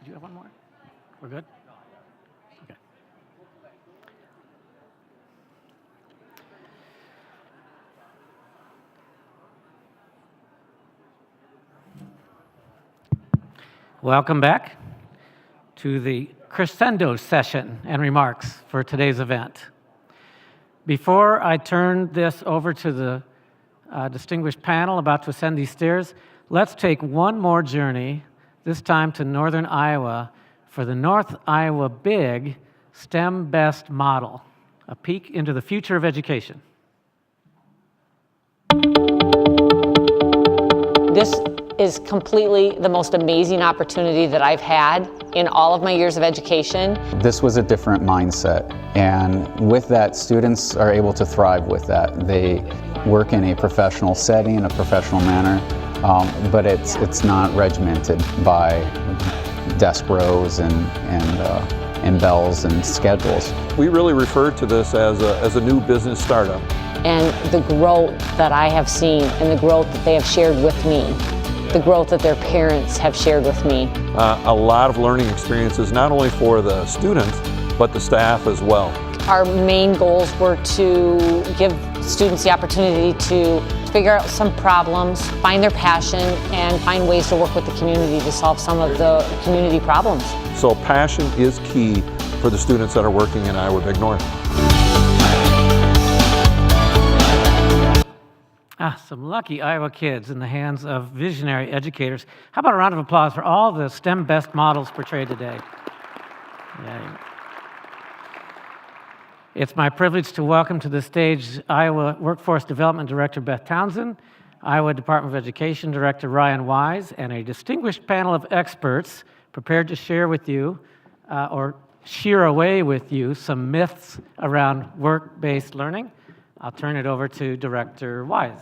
you have one more? We're good? Okay. Welcome back to the crescendo session and remarks for today's event. Before I turn this over to the distinguished panel about to ascend these stairs, let's take one more journey, this time to northern Iowa, for the North Iowa Big STEM Best Model, a peek into the future of education. This is completely the most amazing opportunity that I've had in all of my years of education. This was a different mindset, and with that, students are able to thrive with that. They work in a professional setting, in a professional manner, but it's not regimented by desk rows and bells and schedules. We really refer to this as a new business startup. And the growth that I have seen and the growth that they have shared with me, the growth that their parents have shared with me. A lot of learning experiences, not only for the students, but the staff as well. Our main goals were to give students the opportunity to figure out some problems, find their passion, and find ways to work with the community to solve some of the community problems. So passion is key for the students that are working in Iowa Big North. Some lucky Iowa kids in the hands of visionary educators. How about a round of applause for all the STEM Best models portrayed today? Yay. It's my privilege to welcome to the stage Iowa Workforce Development Director Beth Townsend, Iowa Department of Education Director Ryan Wise, and a distinguished panel of experts prepared to share with you, or shear away with you, some myths around work-based learning. I'll turn it over to Director Wise.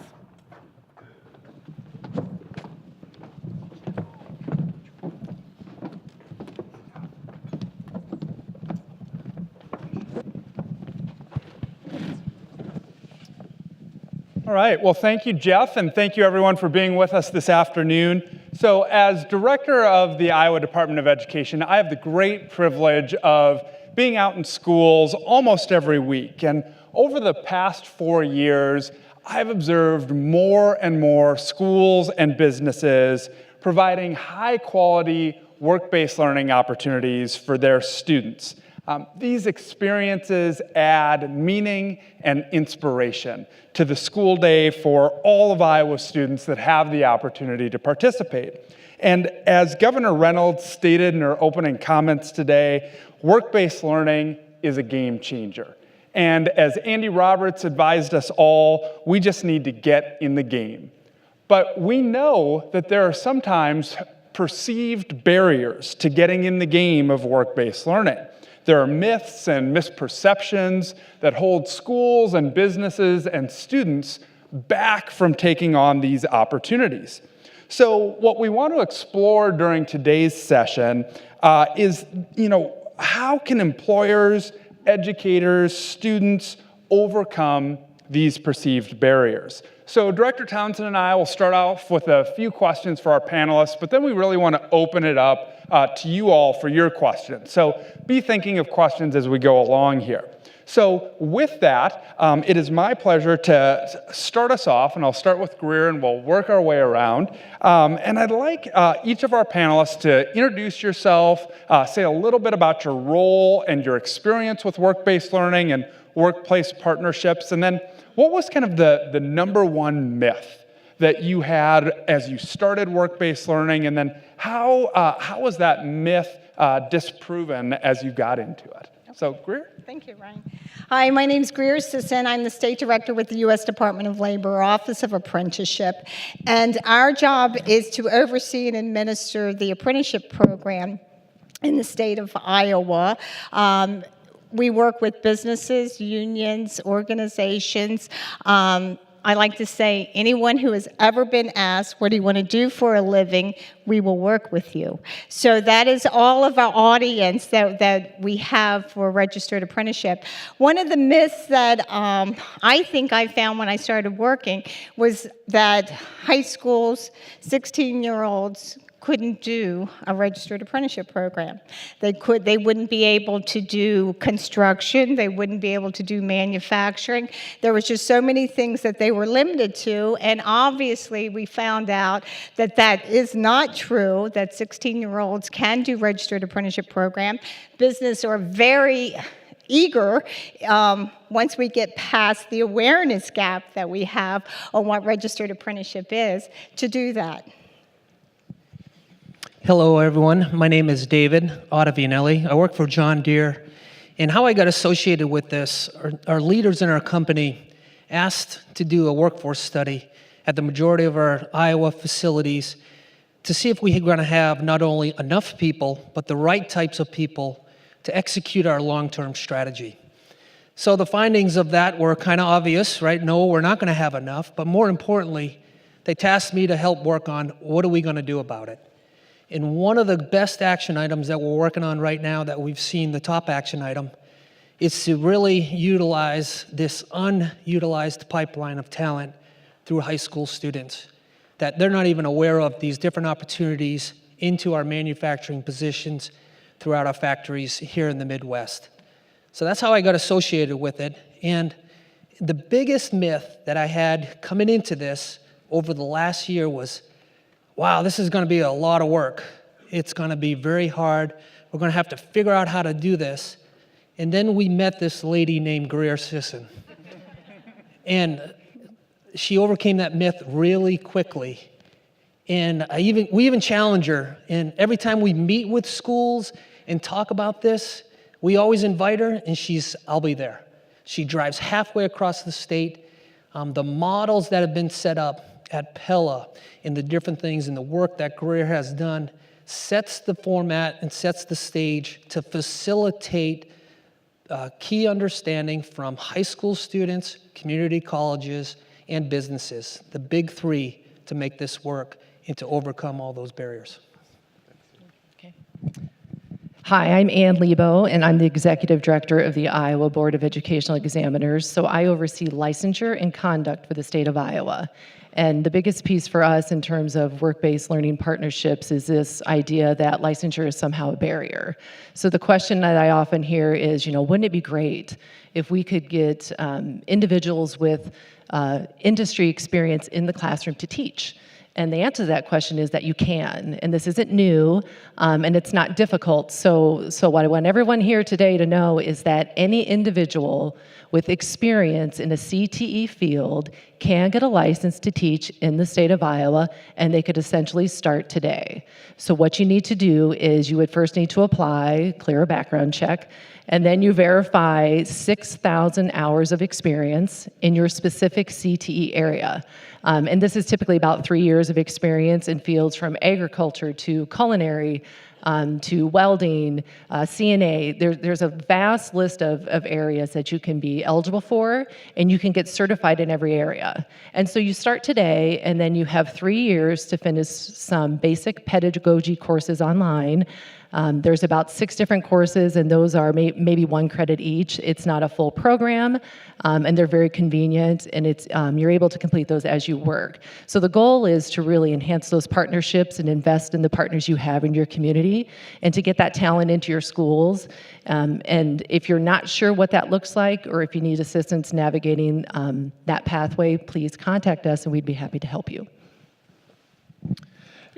All right, well, thank you, Jeff, and thank you everyone for being with us this afternoon. So as Director of the Iowa Department of Education, I have the great privilege of being out in schools almost every week. And over the past 4 years, I've observed more and more schools and businesses providing high-quality work-based learning opportunities for their students. These experiences add meaning and inspiration to the school day for all of Iowa students that have the opportunity to participate. And as Governor Reynolds stated in her opening comments today, work-based learning is a game changer. And as Andy Roberts advised us all, we just need to get in the game. But we know that there are sometimes perceived barriers to getting in the game of work-based learning. There are myths and misperceptions that hold schools and businesses and students back from taking on these opportunities. So what we want to explore during today's session is, how can employers, educators, students overcome these perceived barriers? So Director Townsend and I will start off with a few questions for our panelists, but then we really want to open it up to you all for your questions. So be thinking of questions as we go along here. So with that, it is my pleasure to start us off, and I'll start with Greer and we'll work our way around. And I'd like each of our panelists to introduce yourself, say a little bit about your role and your experience with work-based learning and workplace partnerships, and then what was kind of the number one myth that you had as you started work-based learning, and then how was that myth disproven as you got into it? So, Greer? Thank you, Ryan. Hi, my name's Greer Sisson. I'm the State Director with the U.S. Department of Labor, Office of Apprenticeship. And our job is to oversee and administer the apprenticeship program in the state of Iowa. We work with businesses, unions, organizations. I like to say, anyone who has ever been asked, what do you want to do for a living, we will work with you. So that is all of our audience that we have for registered apprenticeship. One of the myths that I think I found when I started working was that high schools, 16-year-olds, couldn't do a registered apprenticeship program. They wouldn't be able to do construction, they wouldn't be able to do manufacturing. There was just so many things that they were limited to, and obviously we found out that that is not true, that 16-year-olds can do registered apprenticeship program. Business are very eager, once we get past the awareness gap that we have on what registered apprenticeship is, to do that. Hello, everyone. My name is David Ottavianelli. I work for John Deere. And how I got associated with this, our leaders in our company asked to do a workforce study at the majority of our Iowa facilities to see if we were going to have not only enough people, but the right types of people to execute our long-term strategy. So the findings of that were kind of obvious, right? No, we're not going to have enough. But more importantly, they tasked me to help work on what are we going to do about it. And one of the best action items that we're working on right now that we've seen, the top action item, is to really utilize this unutilized pipeline of talent through high school students, that they're not even aware of these different opportunities into our manufacturing positions throughout our factories here in the Midwest. So that's how I got associated with it. And the biggest myth that I had coming into this over the last year was, wow, this is going to be a lot of work. It's going to be very hard. We're going to have to figure out how to do this. And then we met this lady named Greer Sisson. And she overcame that myth really quickly. And we even challenge her. And every time we meet with schools and talk about this, we always invite her, and I'll be there. She drives halfway across the state. The models that have been set up at Pella and the different things and the work that Greer has done sets the format and sets the stage to facilitate key understanding from high school students, community colleges, and businesses, the big three to make this work and to overcome all those barriers. Okay. Hi, I'm Ann Lebo, and I'm the Executive Director of the Iowa Board of Educational Examiners. So I oversee licensure and conduct for the state of Iowa. And the biggest piece for us in terms of work-based learning partnerships is this idea that licensure is somehow a barrier. So the question that I often hear is, wouldn't it be great if we could get individuals with industry experience in the classroom to teach? And the answer to that question is that you can, and this isn't new, and it's not difficult. So what I want everyone here today to know is that any individual with experience in a CTE field can get a license to teach in the state of Iowa, and they could essentially start today. So what you need to do is you would first need to apply, clear a background check, and then you verify 6,000 hours of experience in your specific CTE area. And this is typically about 3 years of experience in fields from agriculture to culinary, to welding, CNA. There's a vast list of areas that you can be eligible for, and you can get certified in every area. And so you start today, and then you have 3 years to finish some basic pedagogy courses online. There's about 6 different courses, and those are maybe 1 credit each. It's not a full program, and they're very convenient, and you're able to complete those as you work. So the goal is to really enhance those partnerships and invest in the partners you have in your community, and to get that talent into your schools. And if you're not sure what that looks like, or if you need assistance navigating that pathway, please contact us, and we'd be happy to help you.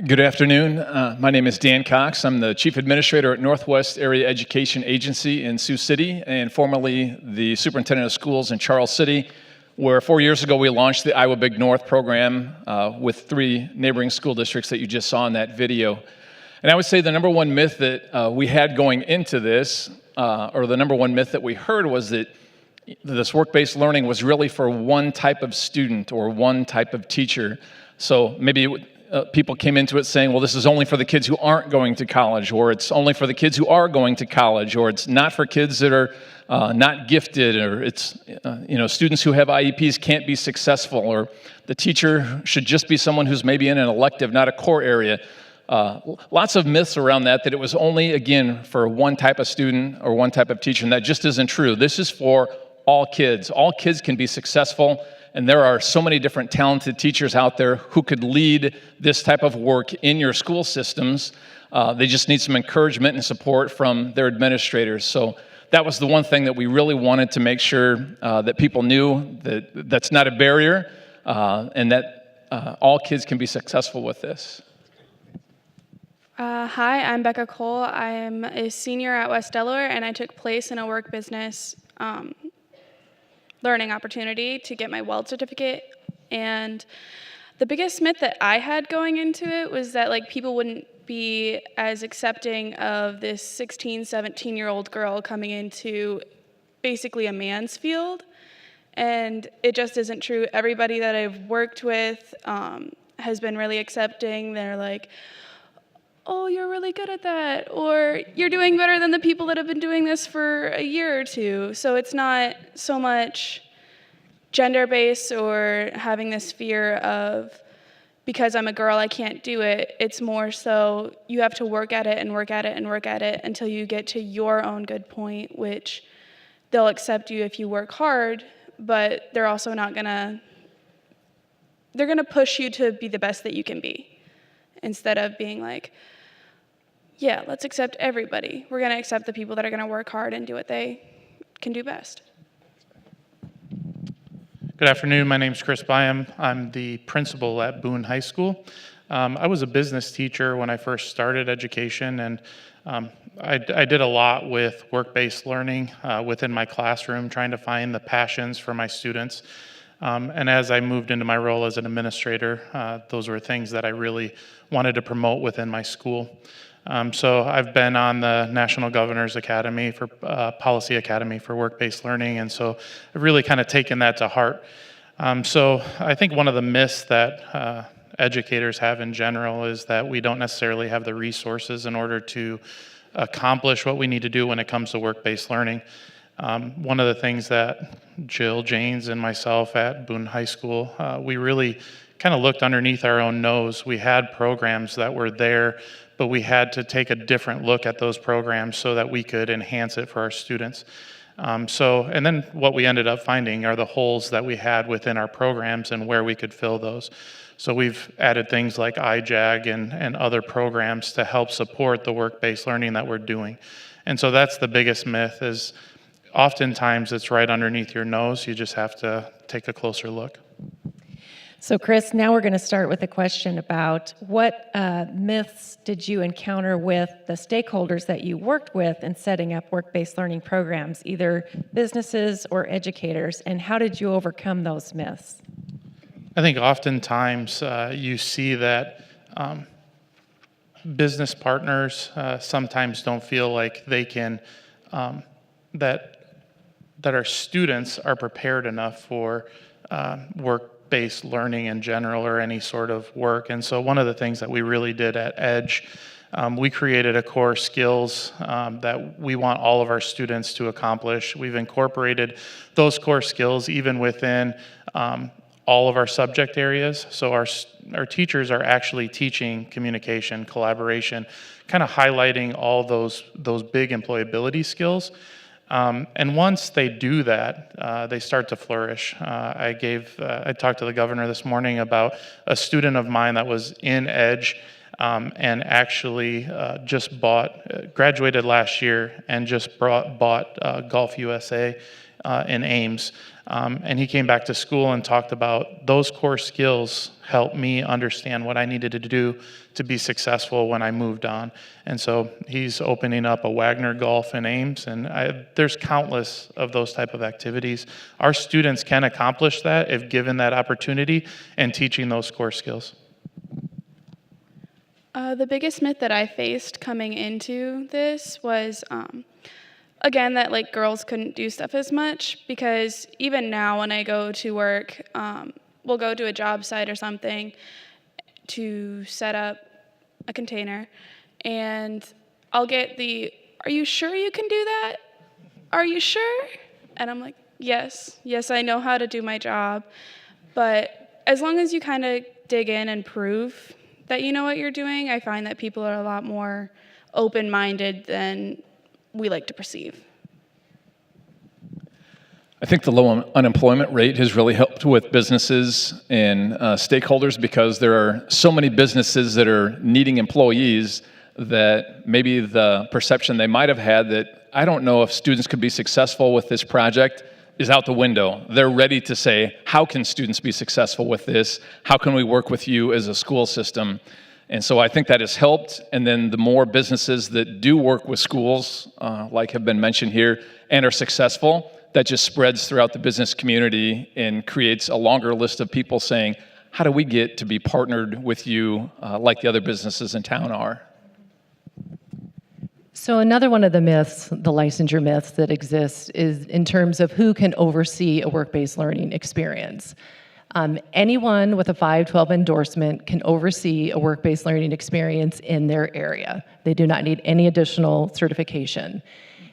Good afternoon. My name is Dan Cox. I'm the Chief Administrator at Northwest Area Education Agency in Sioux City, and formerly the Superintendent of Schools in Charles City, where 4 years ago we launched the Iowa Big North program with 3 neighboring school districts that you just saw in that video. And I would say the number one myth that we had going into this, or the number one myth that we heard, was that this work-based learning was really for one type of student or one type of teacher. So maybe people came into it saying, well, this is only for the kids who aren't going to college, or it's only for the kids who are going to college, or it's not for kids that are not gifted, or it's, students who have IEPs can't be successful, or the teacher should just be someone who's maybe in an elective, not a core area. Lots of myths around that it was only, again, for one type of student or one type of teacher, and that just isn't true. This is for all kids. All kids can be successful And there are so many different talented teachers out there who could lead this type of work in your school systems. They just need some encouragement and support from their administrators. So that was the one thing that we really wanted to make sure that people knew, that that's not a barrier, and that all kids can be successful with this. Hi, I'm Becca Cole. I'm a senior at West Delaware, and I took place in a work business learning opportunity to get my weld certificate. And the biggest myth that I had going into it was that like people wouldn't be as accepting of this 16, 17-year-old girl coming into basically a man's field. And it just isn't true. Everybody that I've worked with has been really accepting. They're like, oh, you're really good at that, or you're doing better than the people that have been doing this for a year or two. So it's not so much gender-based or having this fear of, because I'm a girl, I can't do it. It's more so you have to work at it and work at it and work at it until you get to your own good point, which they'll accept you if you work hard, but they're also not gonna, they're gonna push you to be the best that you can be, instead of being like, yeah, let's accept everybody. We're gonna accept the people that are gonna work hard and do what they can do best. Good afternoon, my name is Chris Byam. I'm the principal at Boone High School. I was a business teacher when I first started education, and I did a lot with work-based learning within my classroom, trying to find the passions for my students. And as I moved into my role as an administrator, those were things that I really wanted to promote within my school. So I've been on the National Governors Academy for Policy Academy for Work-Based Learning, and so I've really kind of taken that to heart. So I think one of the myths that educators have in general is that we don't necessarily have the resources in order to accomplish what we need to do when it comes to work-based learning. One of the things that Jill Janes and myself at Boone High School, we really kind of looked underneath our own nose. We had programs that were there, but we had to take a different look at those programs so that we could enhance it for our students. And then what we ended up finding are the holes that we had within our programs and where we could fill those. So we've added things like IJAG and other programs to help support the work-based learning that we're doing. And so that's the biggest myth, is oftentimes it's right underneath your nose. You just have to take a closer look. So Chris, now we're going to start with a question about what myths did you encounter with the stakeholders that you worked with in setting up work-based learning programs, either businesses or educators, and how did you overcome those myths? I think oftentimes you see that business partners sometimes don't feel like they can, that our students are prepared enough for work-based learning in general or any sort of work. And so one of the things that we really did at EDGE, we created a core skills that we want all of our students to accomplish. We've incorporated those core skills even within all of our subject areas. So our teachers are actually teaching communication, collaboration, kind of highlighting all those big employability skills. And once they do that, they start to flourish. I talked to the governor this morning about a student of mine that was in EDGE and actually just graduated last year and just bought Golf USA in Ames. And he came back to school and talked about those core skills helped me understand what I needed to do to be successful when I moved on. And so he's opening up a Wagner Golf in Ames, and there's countless of those type of activities. Our students can accomplish that if given that opportunity and teaching those core skills. The biggest myth that I faced coming into this was again, that like girls couldn't do stuff as much, because even now when I go to work, we'll go to a job site or something to set up a container, and I'll get are you sure you can do that? Are you sure? And I'm like, yes, I know how to do my job. But as long as you kind of dig in and prove that you know what you're doing, I find that people are a lot more open-minded than we like to perceive. I think the low unemployment rate has really helped with businesses and stakeholders, because there are so many businesses that are needing employees that maybe the perception they might have had that I don't know if students could be successful with this project is out the window. They're ready to say, how can students be successful with this? How can we work with you as a school system? And so I think that has helped. And then the more businesses that do work with schools, like have been mentioned here, and are successful, that just spreads throughout the business community and creates a longer list of people saying, how do we get to be partnered with you like the other businesses in town are? So another one of the myths, the licensure myths that exist, is in terms of who can oversee a work-based learning experience. Anyone with a 512 endorsement can oversee a work-based learning experience in their area. They do not need any additional certification.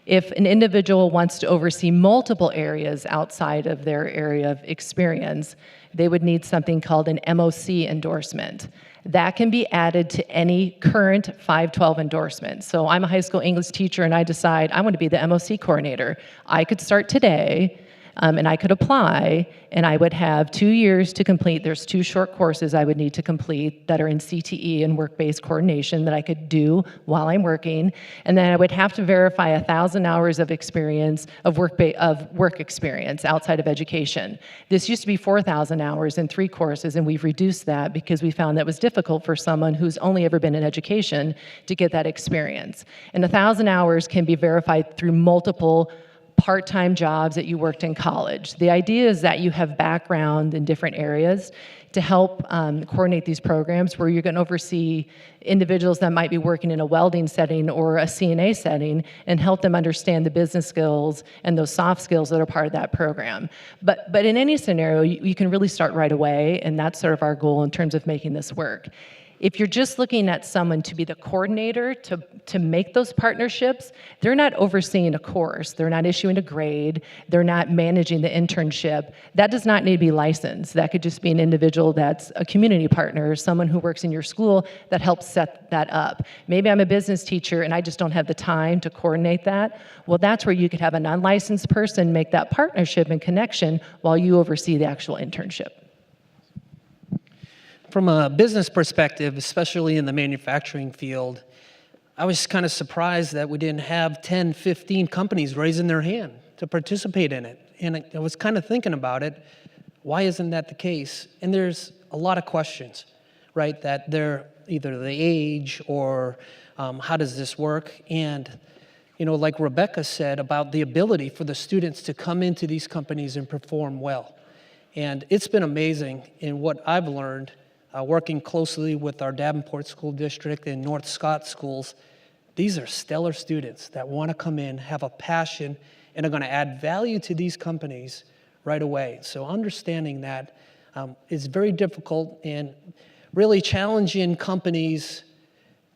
If an individual wants to oversee multiple areas outside of their area of experience, they would need something called an MOC endorsement. That can be added to any current 512 endorsement. So I'm a high school English teacher and I decide I want to be the MOC coordinator. I could start today and I could apply, and I would have 2 years to complete. There's 2 short courses I would need to complete that are in CTE and work-based coordination that I could do while I'm working, and then I would have to verify 1,000 hours of experience, of work experience outside of education. This used to be 4,000 hours in 3 courses, and we've reduced that because we found that was difficult for someone who's only ever been in education to get that experience. And 1,000 hours can be verified through multiple part-time jobs that you worked in college. The idea is that you have background in different areas to help coordinate these programs where you're going to oversee individuals that might be working in a welding setting or a CNA setting and help them understand the business skills and those soft skills that are part of that program. But in any scenario, you can really start right away, and that's sort of our goal in terms of making this work. If you're just looking at someone to be the coordinator to make those partnerships, they're not overseeing a course, they're not issuing a grade, they're not managing the internship. That does not need to be licensed. That could just be an individual that's a community partner, someone who works in your school that helps set that up. Maybe I'm a business teacher and I just don't have the time to coordinate that. Well, that's where you could have a non-licensed person make that partnership and connection while you oversee the actual internship. From a business perspective, especially in the manufacturing field, I was kind of surprised that we didn't have 10, 15 companies raising their hand to participate in it. And I was kind of thinking about it. Why isn't that the case? And there's a lot of questions, right? That they're either the age or how does this work? And, you know, like Rebecca said about the ability for the students to come into these companies and perform well. And it's been amazing in what I've learned working closely with our Davenport School District and North Scott schools. These are stellar students that want to come in, have a passion, and are going to add value to these companies right away. So understanding that is very difficult and really challenging companies.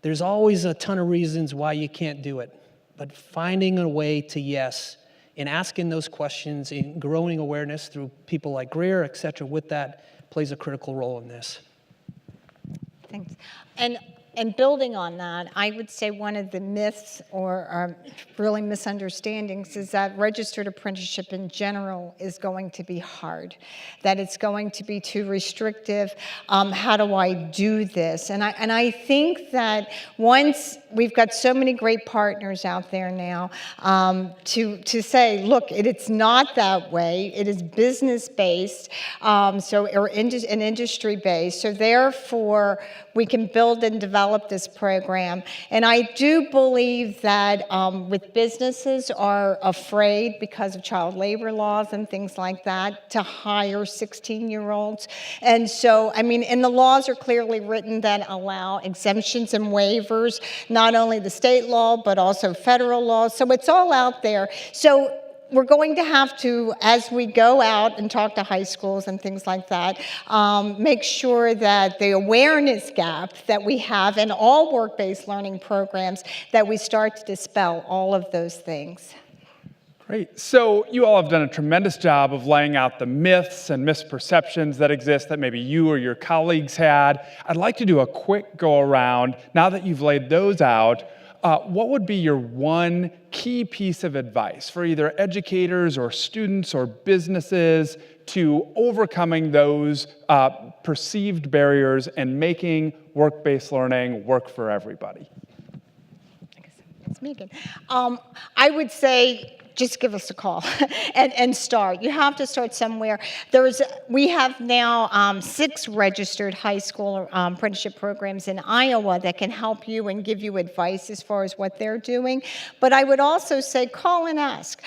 There's always a ton of reasons why you can't do it, but finding a way to yes and asking those questions and growing awareness through people like Greer, et cetera, with that plays a critical role in this. Thanks. And building on that, I would say one of the myths or really misunderstandings is that registered apprenticeship in general is going to be hard, that it's going to be too restrictive. How do I do this? And I think that once we've got so many great partners out there now to say, look, it's not that way. It is business-based, or industry-based. So therefore, we can build and develop this program. And I do believe that with businesses are afraid because of child labor laws and things like that to hire 16-year-olds. And so, I mean, and the laws are clearly written that allow exemptions and waivers, not only the state law, but also federal laws. So it's all out there. So we're going to have to, as we go out and talk to high schools and things like that, make sure that the awareness gap that we have in all work-based learning programs, that we start to dispel all of those things. Great. So you all have done a tremendous job of laying out the myths and misperceptions that exist that maybe you or your colleagues had. I'd like to do a quick go around, now that you've laid those out, what would be your one key piece of advice for either educators or students or businesses to overcoming those perceived barriers and making work-based learning work for everybody? It's Megan. I would say just give us a call and start. You have to start somewhere. We have now 6 registered high school apprenticeship programs in Iowa that can help you and give you advice as far as what they're doing. But I would also say call and ask.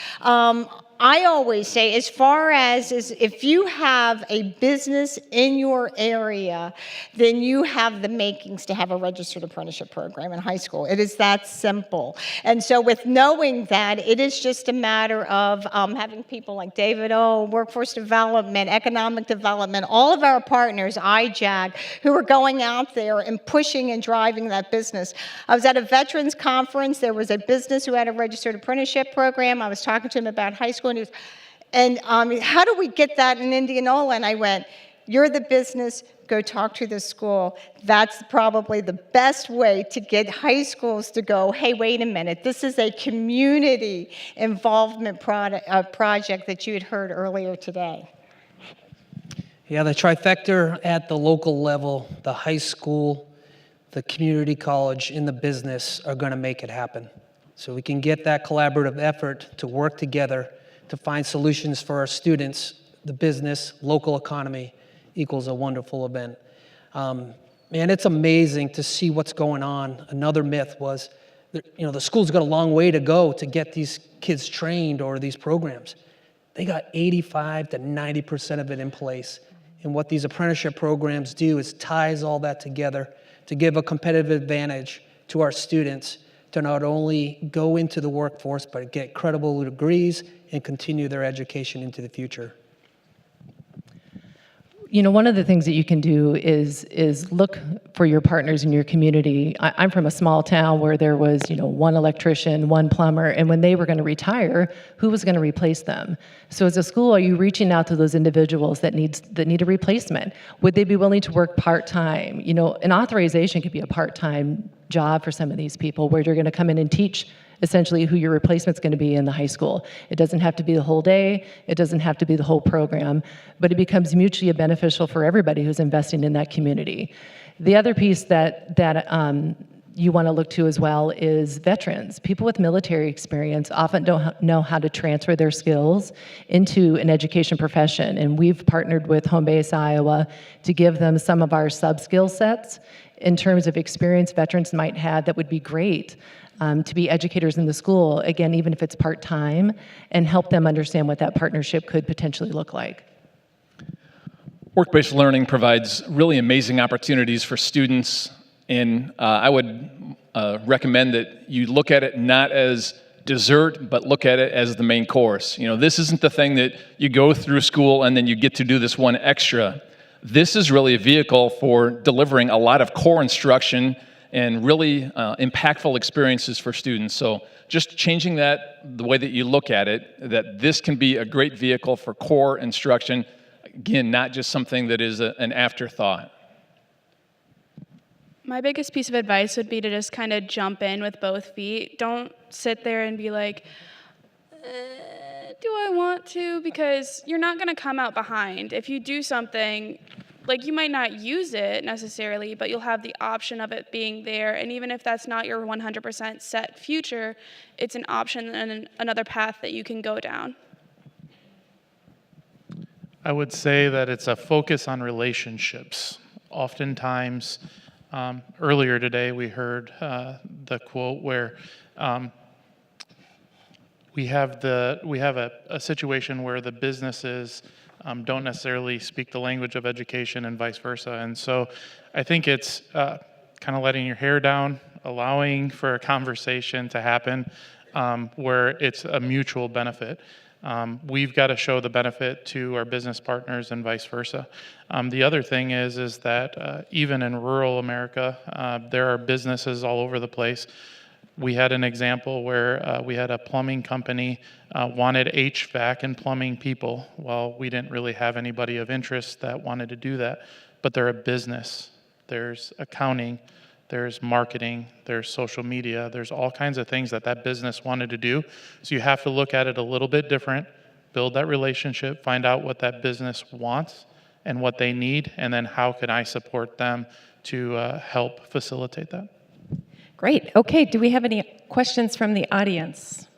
I always say, as far as if you have a business in your area, then you have the makings to have a registered apprenticeship program in high school. It is that simple. And so with knowing that, it is just a matter of having people like David O, workforce development, economic development, all of our partners, IJAG, who are going out there and pushing and driving that business. I was at a veterans conference. There was a business who had a registered apprenticeship program. I was talking to him about high school. And how do we get that in Indianola? And I went, you're the business, go talk to the school. That's probably the best way to get high schools to go, hey, wait a minute, this is a community involvement project that you had heard earlier today. Yeah, the trifecta at the local level, the high school, the community college, and the business are going to make it happen. So we can get that collaborative effort to work together to find solutions for our students, the business, local economy equals a wonderful event. Man, it's amazing to see what's going on. Another myth was, the school's got a long way to go to get these kids trained or these programs. They got 85 to 90% of it in place. And what these apprenticeship programs do is ties all that together to give a competitive advantage to our students to not only go into the workforce, but get credible degrees and continue their education into the future. One of the things that you can do is look for your partners in your community. I'm from a small town where there was, one electrician, one plumber, and when they were going to retire, who was going to replace them? So as a school, are you reaching out to those individuals that need a replacement? Would they be willing to work part-time? An authorization could be a part-time job for some of these people where you're going to come in and teach essentially who your replacement's going to be in the high school. It doesn't have to be the whole day, it doesn't have to be the whole program, but it becomes mutually beneficial for everybody who's investing in that community. The other piece that you want to look to as well is veterans. People with military experience often don't know how to transfer their skills into an education profession, and we've partnered with Home Base Iowa to give them some of our sub-skill sets in terms of experience veterans might have that would be great to be educators in the school, again, even if it's part-time, and help them understand what that partnership could potentially look like. Work-based learning provides really amazing opportunities for students, and I would recommend that you look at it not as dessert, but look at it as the main course. This isn't the thing that you go through school and then you get to do this one extra. This is really a vehicle for delivering a lot of core instruction and really impactful experiences for students. So just changing the way that you look at it, that this can be a great vehicle for core instruction, again, not just something that is an afterthought. My biggest piece of advice would be to just kind of jump in with both feet. Don't sit there and be like, do I want to? Because you're not going to come out behind. If you do something, you might not use it necessarily, but you'll have the option of it being there. And even if that's not your 100% set future, it's an option and another path that you can go down. I would say that it's a focus on relationships. Oftentimes, earlier today we heard the quote where we have a situation where the businesses don't necessarily speak the language of education and vice versa. And so I think it's kind of letting your hair down, allowing for a conversation to happen where it's a mutual benefit. We've got to show the benefit to our business partners and vice versa. The other thing is that even in rural America, there are businesses all over the place. We had an example where we had a plumbing company wanted HVAC and plumbing people. Well, we didn't really have anybody of interest that wanted to do that, but they're a business. There's accounting, there's marketing, there's social media, there's all kinds of things that that business wanted to do. So you have to look at it a little bit different, build that relationship, find out what that business wants and what they need, and then how can I support them to help facilitate that. Great. Okay, do we have any questions from the audience?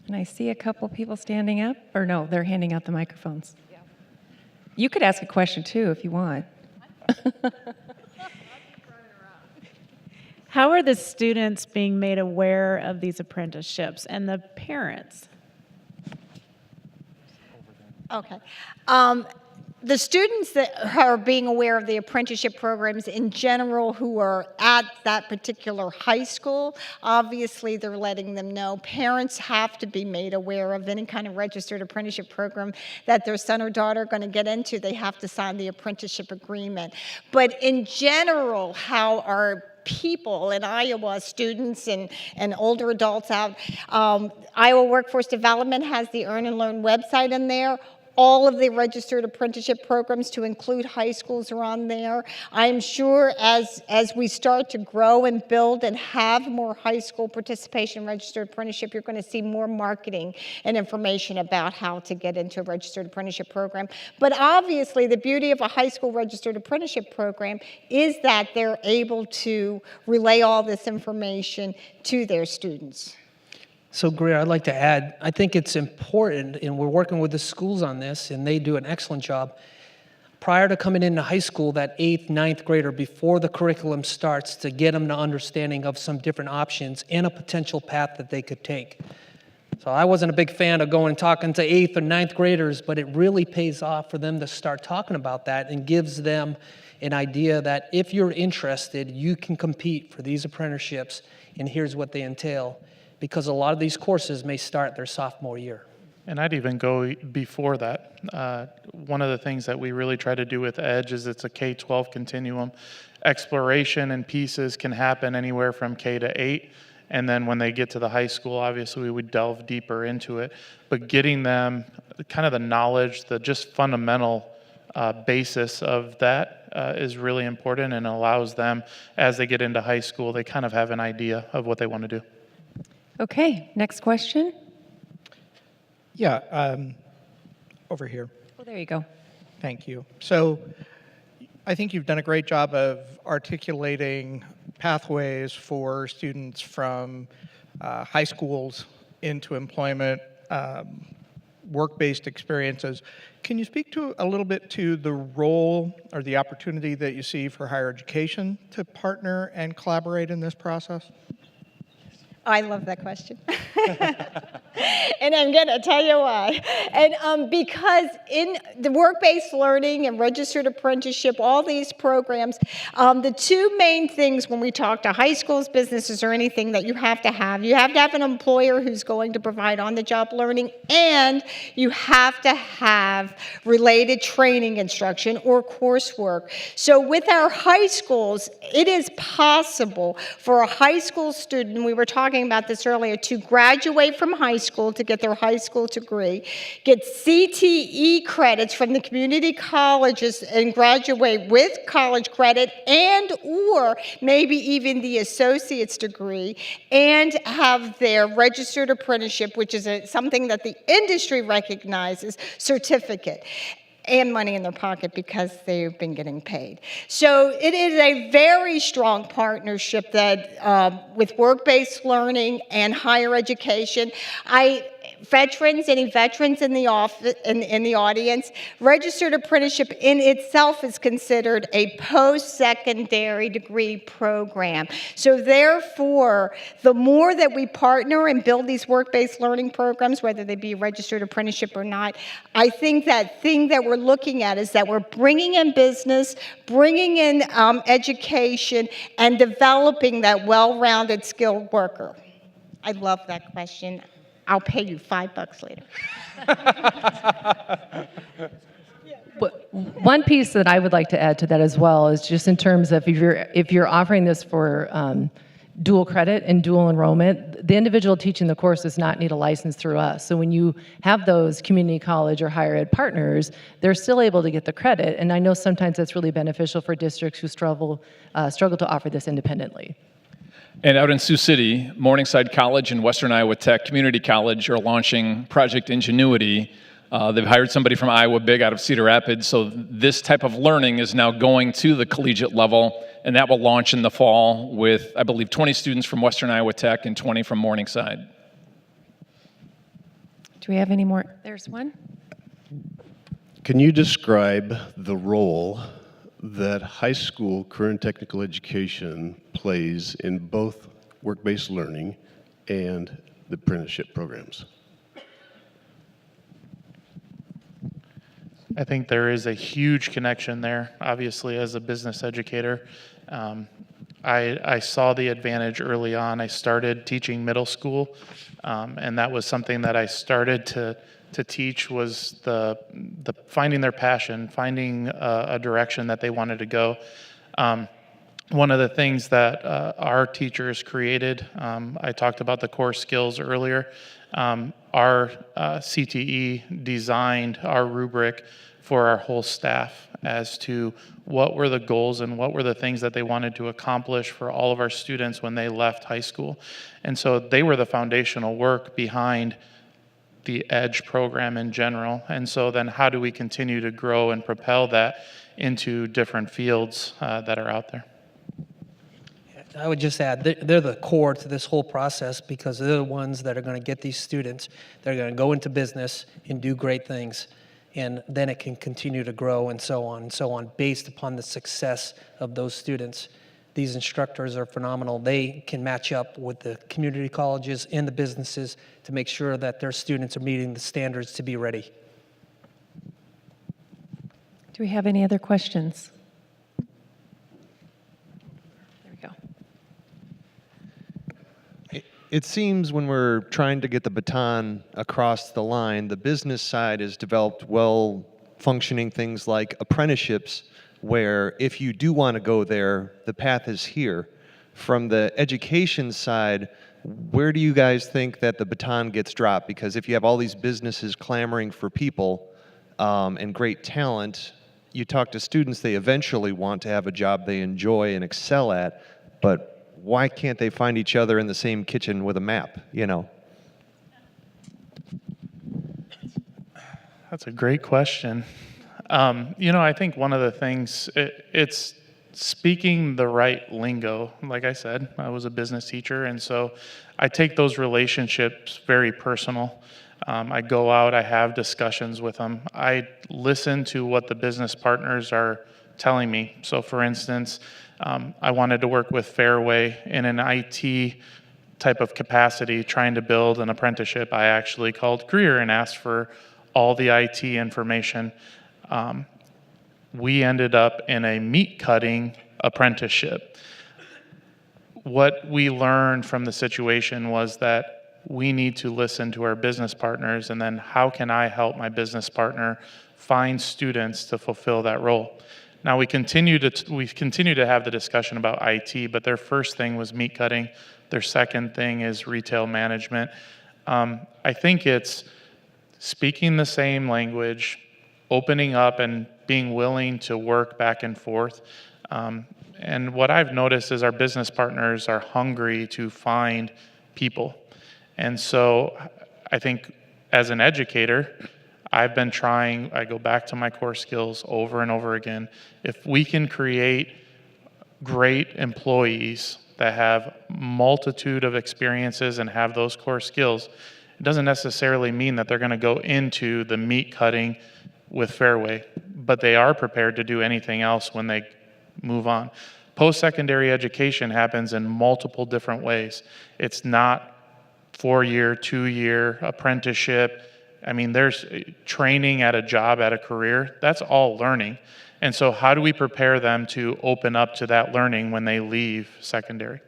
And I see a couple people standing up, or no, they're handing out the microphones. You could ask a question too if you want. How are the students being made aware of these apprenticeships and the parents? Okay. The students that are being aware of the apprenticeship programs in general who are at that particular high school, obviously they're letting them know. Parents have to be made aware of any kind of registered apprenticeship program that their son or daughter are going to get into. They have to sign the apprenticeship agreement. But in general, how our people in Iowa, students and older adults out, Iowa Workforce Development has the Earn and Learn website in there. All of the registered apprenticeship programs, to include high schools, are on there. I'm sure as we start to grow and build and have more high school participation in registered apprenticeship, you're going to see more marketing and information about how to get into a registered apprenticeship program. But obviously, the beauty of a high school registered apprenticeship program is that they're able to relay all this information to their students. So Greer, I'd like to add, I think it's important, and we're working with the schools on this, and they do an excellent job. Prior to coming into high school, that 8th, 9th grader, before the curriculum starts, to get them to understanding of some different options and a potential path that they could take. So I wasn't a big fan of going and talking to 8th or 9th graders, but it really pays off for them to start talking about that and gives them an idea that if you're interested, you can compete for these apprenticeships, and here's what they entail. Because a lot of these courses may start their sophomore year. And I'd even go before that. One of the things that we really try to do with EDGE is it's a K-12 continuum. Exploration and pieces can happen anywhere from K to 8. And then when they get to the high school, obviously we would delve deeper into it. But getting them kind of the knowledge, the just fundamental basis of that is really important, and allows them, as they get into high school, they kind of have an idea of what they want to do. Okay, next question. Yeah, over here. Oh, there you go. Thank you. So I think you've done a great job of articulating pathways for students from high schools into employment, work-based experiences. Can you speak to a little bit to the role or the opportunity that you see for higher education to partner and collaborate in this process? I love that question. And I'm going to tell you why. And because in the work-based learning and registered apprenticeship, all these programs, the two main things when we talk to high schools, businesses, or anything that you have to have an employer who's going to provide on-the-job learning, and you have to have related training instruction or coursework. So with our high schools, it is possible for a high school student, we were talking about this earlier, to graduate from high school, to get their high school degree, get CTE credits from the community colleges and graduate with college credit and or maybe even the associate's degree, and have their registered apprenticeship, which is something that the industry recognizes, certificate, and money in their pocket because they've been getting paid. So it is a very strong partnership that with work-based learning and higher education. Any veterans in the audience, registered apprenticeship in itself is considered a post-secondary degree program. So therefore, the more that we partner and build these work-based learning programs, whether they be registered apprenticeship or not, I think that thing that we're looking at is that we're bringing in business, bringing in education, and developing that well-rounded skilled worker. I love that question. I'll pay you $5 later. One piece that I would like to add to that as well is just in terms of if you're offering this for dual credit and dual enrollment, the individual teaching the course does not need a license through us. So when you have those community college or higher ed partners, they're still able to get the credit. And I know sometimes that's really beneficial for districts who struggle to offer this independently. And out in Sioux City, Morningside College and Western Iowa Tech Community College are launching Project Ingenuity. They've hired somebody from Iowa Big out of Cedar Rapids, so this type of learning is now going to the collegiate level, and that will launch in the fall with, I believe, 20 students from Western Iowa Tech and 20 from Morningside. Do we have any more? There's one. Can you describe the role that high school current technical education plays in both work-based learning and the apprenticeship programs? I think there is a huge connection there. Obviously, as a business educator, I saw the advantage early on. I started teaching middle school, and that was something that I started to teach was the finding their passion, finding a direction that they wanted to go. One of the things that our teachers created, I talked about the core skills earlier. Our CTE designed our rubric for our whole staff as to what were the goals and what were the things that they wanted to accomplish for all of our students when they left high school. And so they were the foundational work behind the EDGE program in general. And so then how do we continue to grow and propel that into different fields that are out there? I would just add, they're the core to this whole process because they're the ones that are going to get these students, they're going to go into business and do great things. And then it can continue to grow and so on, based upon the success of those students. These instructors are phenomenal. They can match up with the community colleges and the businesses to make sure that their students are meeting the standards to be ready. Do we have any other questions? There we go. It seems when we're trying to get the baton across the line, the business side has developed well-functioning things like apprenticeships, where if you do want to go there, the path is here. From the education side, where do you guys think that the baton gets dropped? Because if you have all these businesses clamoring for people and great talent, you talk to students, they eventually want to have a job they enjoy and excel at, but why can't they find each other in the same kitchen with a map, you know? That's a great question. I think one of the things, it's speaking the right lingo. Like I said, I was a business teacher, and so I take those relationships very personal. I go out, I have discussions with them. I listen to what the business partners are telling me. So for instance, I wanted to work with Fairway in an IT type of capacity, trying to build an apprenticeship. I actually called Greer and asked for all the IT information. We ended up in a meat cutting apprenticeship. What we learned from the situation was that we need to listen to our business partners, and then how can I help my business partner find students to fulfill that role? Now we continue to have the discussion about IT, but their first thing was meat cutting. Their second thing is retail management. I think it's speaking the same language, opening up and being willing to work back and forth. And what I've noticed is our business partners are hungry to find people. And so I think as an educator, I've been trying, I go back to my core skills over and over again. If we can create great employees that have multitude of experiences and have those core skills, it doesn't necessarily mean that they're going to go into the meat cutting with Fairway, but they are prepared to do anything else when they move on. Post-secondary education happens in multiple different ways. It's not 4-year, 2-year apprenticeship. I mean, there's training at a job, at a career. That's all learning. And so how do we prepare them to open up to that learning when they leave secondary?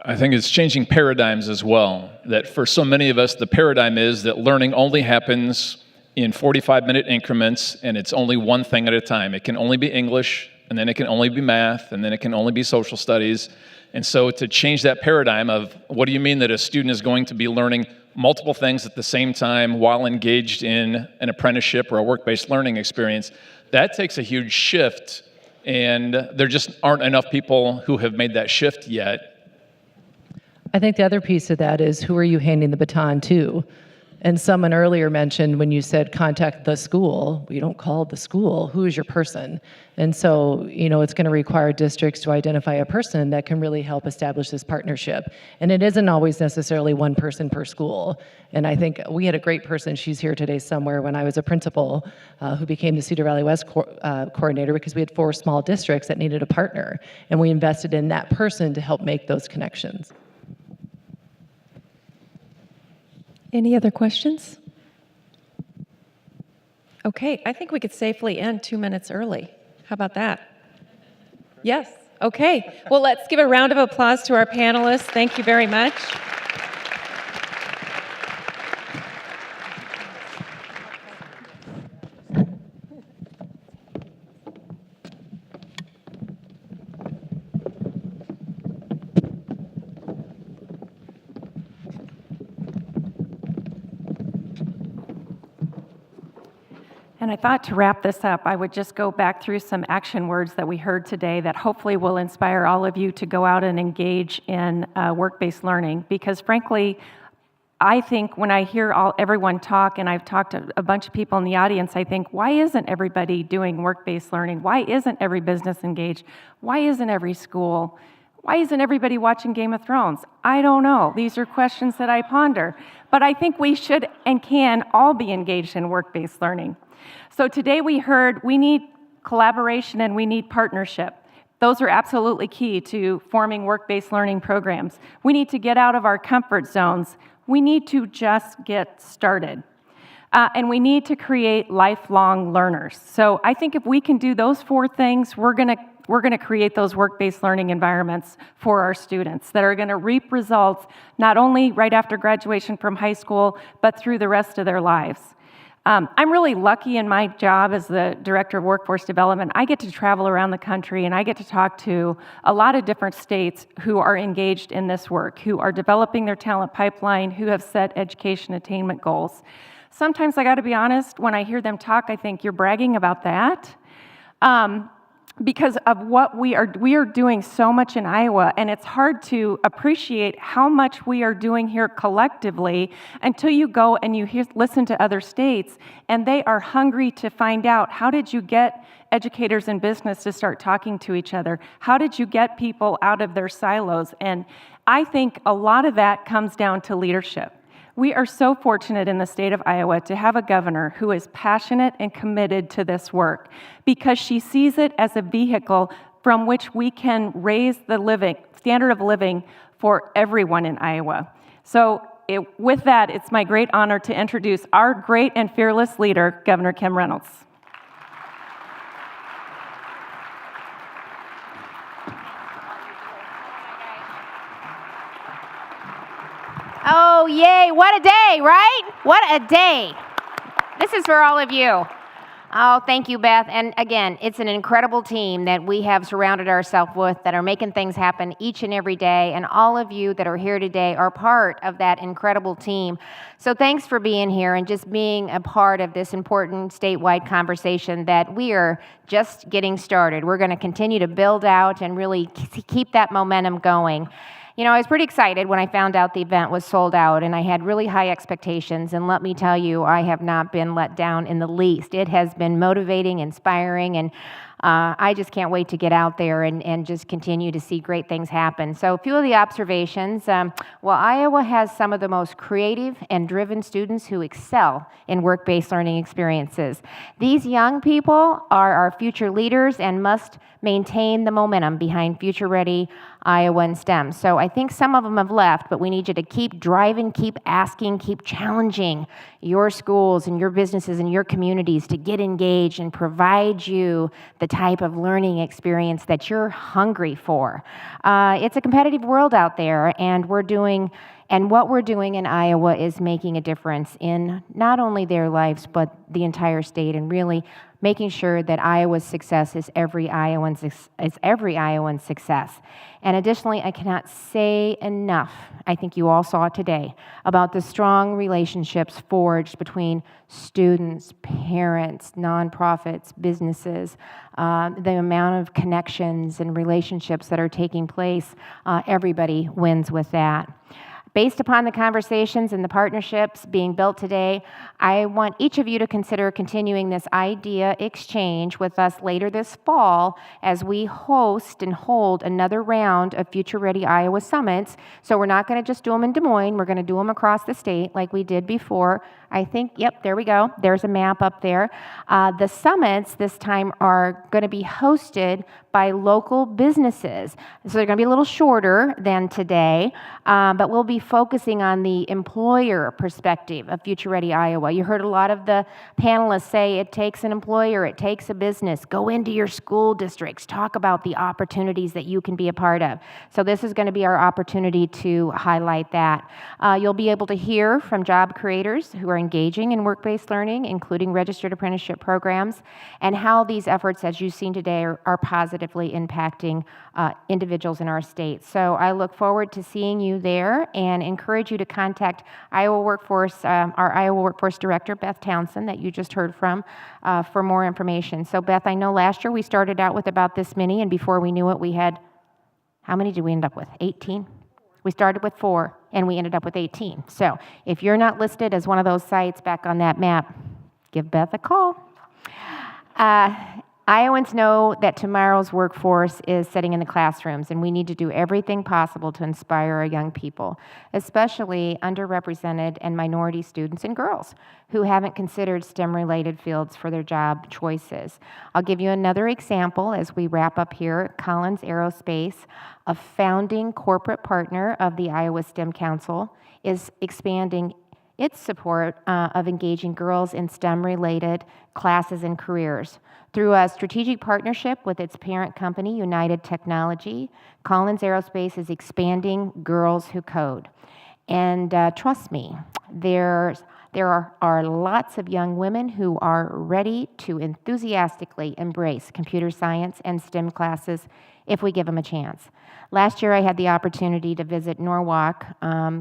I think it's changing paradigms as well. That for so many of us, the paradigm is that learning only happens in 45-minute increments, and it's only one thing at a time. It can only be English, and then it can only be math, and then it can only be social studies. And so to change that paradigm of what do you mean that a student is going to be learning multiple things at the same time while engaged in an apprenticeship or a work-based learning experience, that takes a huge shift, and there just aren't enough people who have made that shift yet. I think the other piece of that is, who are you handing the baton to? And someone earlier mentioned, when you said contact the school, you don't call the school, who is your person? And so, it's going to require districts to identify a person that can really help establish this partnership. And it isn't always necessarily one person per school. And I think we had a great person, she's here today somewhere, when I was a principal, who became the Cedar Valley West coordinator, because we had 4 small districts that needed a partner. And we invested in that person to help make those connections. Any other questions? Okay, I think we could safely end 2 minutes early. How about that? Yes, okay. Well, let's give a round of applause to our panelists. Thank you very much. And I thought to wrap this up, I would just go back through some action words that we heard today that hopefully will inspire all of you to go out and engage in work-based learning. Because frankly, I think when I hear everyone talk, and I've talked to a bunch of people in the audience, I think, why isn't everybody doing work-based learning? Why isn't every business engaged? Why isn't every school? Why isn't everybody watching Game of Thrones? I don't know. These are questions that I ponder. But I think we should and can all be engaged in work-based learning. So today we heard we need collaboration and we need partnership. Those are absolutely key to forming work-based learning programs. We need to get out of our comfort zones. We need to just get started. And we need to create lifelong learners. So I think if we can do those 4 things, we're going to create those work-based learning environments for our students that are going to reap results not only right after graduation from high school, but through the rest of their lives. I'm really lucky in my job as the Director of Workforce Development. I get to travel around the country and I get to talk to a lot of different states who are engaged in this work, who are developing their talent pipeline, who have set education attainment goals. Sometimes I got to be honest, when I hear them talk, I think you're bragging about that. Because of what we are doing so much in Iowa, and it's hard to appreciate how much we are doing here collectively until you go and you listen to other states, and they are hungry to find out, how did you get educators in business to start talking to each other? How did you get people out of their silos? And I think a lot of that comes down to leadership. We are so fortunate in the state of Iowa to have a governor who is passionate and committed to this work, because she sees it as a vehicle from which we can raise the standard of living for everyone in Iowa. So with that, it's my great honor to introduce our great and fearless leader, Governor Kim Reynolds. Oh, yay, what a day, right? What a day. This is for all of you. Oh, thank you, Beth. And again, it's an incredible team that we have surrounded ourselves with that are making things happen each and every day. And all of you that are here today are part of that incredible team. So thanks for being here and just being a part of this important statewide conversation that we are just getting started. We're going to continue to build out and really keep that momentum going. You know, I was pretty excited when I found out the event was sold out, and I had really high expectations, and let me tell you, I have not been let down in the least. It has been motivating, inspiring, and I just can't wait to get out there and just continue to see great things happen. So a few of the observations. Iowa has some of the most creative and driven students who excel in work-based learning experiences. These young people are our future leaders and must maintain the momentum behind future-ready Iowa and STEM. So I think some of them have left, but we need you to keep driving, keep asking, keep challenging your schools and your businesses and your communities to get engaged and provide you the type of learning experience that you're hungry for. It's a competitive world out there, and what we're doing in Iowa is making a difference in not only their lives, but the entire state, and really making sure that Iowa's success is every Iowan's success. And additionally, I cannot say enough, I think you all saw it today, about the strong relationships forged between students, parents, nonprofits, businesses, the amount of connections and relationships that are taking place. Everybody wins with that. Based upon the conversations and the partnerships being built today, I want each of you to consider continuing this idea exchange with us later this fall as we host and hold another round of Future Ready Iowa Summits. So we're not going to just do them in Des Moines, we're going to do them across the state like we did before. I think, yep, there we go. There's a map up there. The summits this time are going to be hosted by local businesses. So they're going to be a little shorter than today, but we'll be focusing on the employer perspective of Future Ready Iowa. You heard a lot of the panelists say it takes an employer, it takes a business. Go into your school districts, talk about the opportunities that you can be a part of. So this is going to be our opportunity to highlight that. You'll be able to hear from job creators who are engaging in work-based learning, including registered apprenticeship programs, and how these efforts, as you've seen today, are positively impacting individuals in our state. So I look forward to seeing you there and encourage you to contact Iowa Workforce, our Iowa Workforce Director, Beth Townsend, that you just heard from, for more information. So Beth, I know last year we started out with about this many, and before we knew it, we had, how many did we end up with? 18? We started with 4, and we ended up with 18. So if you're not listed as one of those sites back on that map, give Beth a call. Iowans know that tomorrow's workforce is sitting in the classrooms, and we need to do everything possible to inspire our young people, especially underrepresented and minority students and girls who haven't considered STEM-related fields for their job choices. I'll give you another example as we wrap up here. Collins Aerospace, a founding corporate partner of the Iowa STEM Council, is expanding its support of engaging girls in STEM-related classes and careers. Through a strategic partnership with its parent company, United Technology, Collins Aerospace is expanding Girls Who Code. And trust me, there are lots of young women who are ready to enthusiastically embrace computer science and STEM classes if we give them a chance. Last year, I had the opportunity to visit Norwalk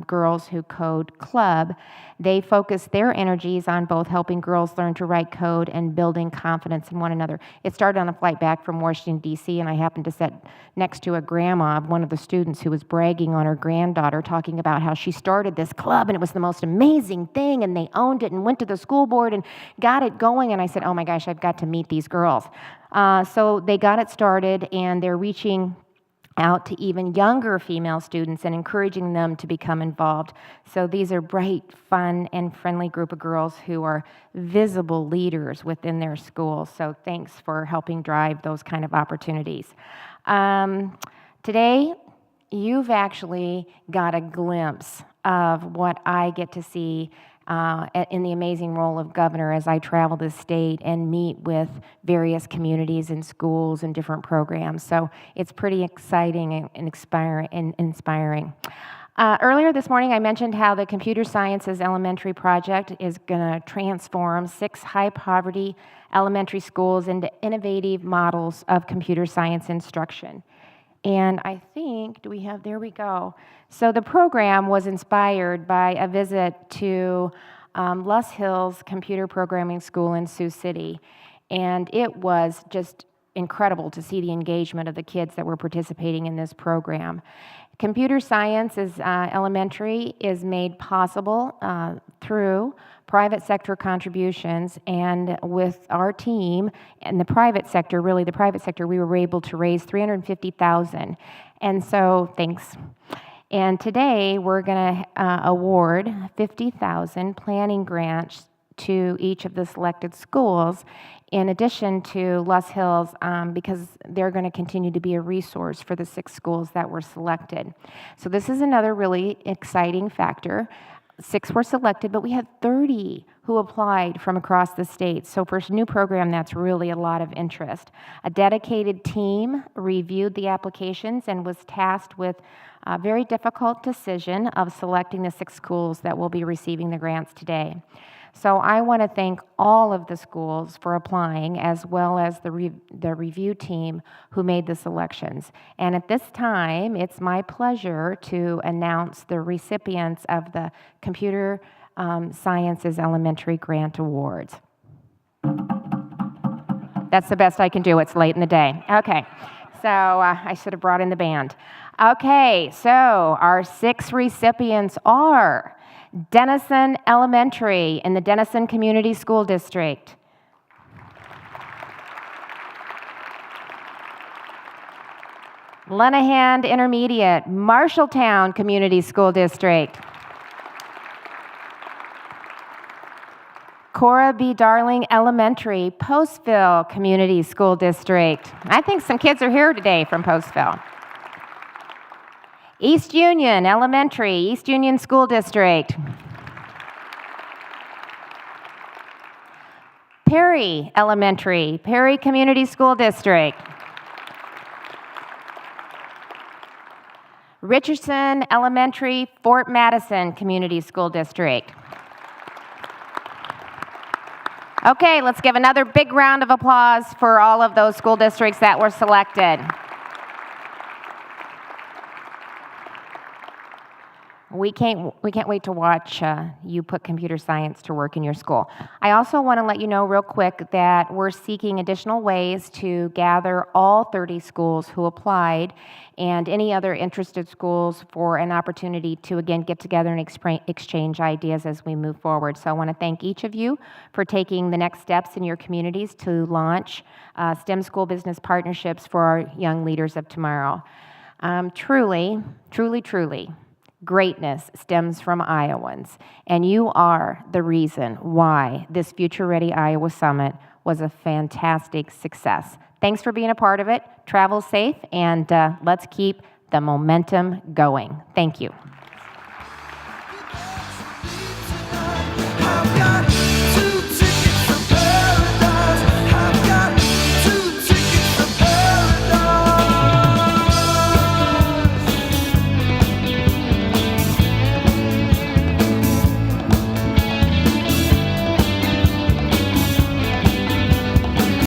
Girls Who Code Club. They focus their energies on both helping girls learn to write code and building confidence in one another. It started on a flight back from Washington, D.C., and I happened to sit next to a grandma of one of the students who was bragging on her granddaughter, talking about how she started this club, and it was the most amazing thing, and they owned it and went to the school board and got it going. And I said, oh my gosh, I've got to meet these girls. So they got it started, and they're reaching out to even younger female students and encouraging them to become involved. So these are bright, fun, and friendly group of girls who are visible leaders within their schools. So thanks for helping drive those kind of opportunities. Today, you've actually got a glimpse of what I get to see in the amazing role of governor as I travel the state and meet with various communities and schools and different programs. So it's pretty exciting and inspiring. Earlier this morning, I mentioned how the Computer Sciences Elementary Project is going to transform 6 high-poverty elementary schools into innovative models of computer science instruction. And I think, there we go. So the program was inspired by a visit to Luss Hills Computer Programming School in Sioux City. And it was just incredible to see the engagement of the kids that were participating in this program. Computer science elementary is made possible through private sector contributions, and with our team and the private sector, we were able to raise $350,000. And so, thanks. And today, we're going to award $50,000 planning grants to each of the selected schools, in addition to Luss Hills, because they're going to continue to be a resource for the 6 schools that were selected. So this is another really exciting factor. 6 were selected, but we had 30 who applied from across the state. So for a new program, that's really a lot of interest. A dedicated team reviewed the applications and was tasked with a very difficult decision of selecting the 6 schools that will be receiving the grants today. So I want to thank all of the schools for applying, as well as the review team who made the selections. And at this time, it's my pleasure to announce the recipients of the Computer Sciences Elementary Grant Awards. That's the best I can do. It's late in the day. Okay, so I should have brought in the band. Okay, so our 6 recipients are Denison Elementary in the Denison Community School District. Lenahan Intermediate, Marshalltown Community School District. Cora B. Darling Elementary, Postville Community School District. I think some kids are here today from Postville. East Union Elementary, East Union School District. Perry Elementary, Perry Community School District. Richardson Elementary, Fort Madison Community School District. Okay, let's give another big round of applause for all of those school districts that were selected. We can't wait to watch you put computer science to work in your school. I also want to let you know real quick that we're seeking additional ways to gather all 30 schools who applied and any other interested schools for an opportunity to, again, get together and exchange ideas as we move forward. So I want to thank each of you for taking the next steps in your communities to launch STEM school business partnerships for our young leaders of tomorrow. Truly, greatness stems from Iowans, and you are the reason why this Future Ready Iowa Summit was a fantastic success. Thanks for being a part of it. Travel safe, and let's keep the momentum going. Thank you.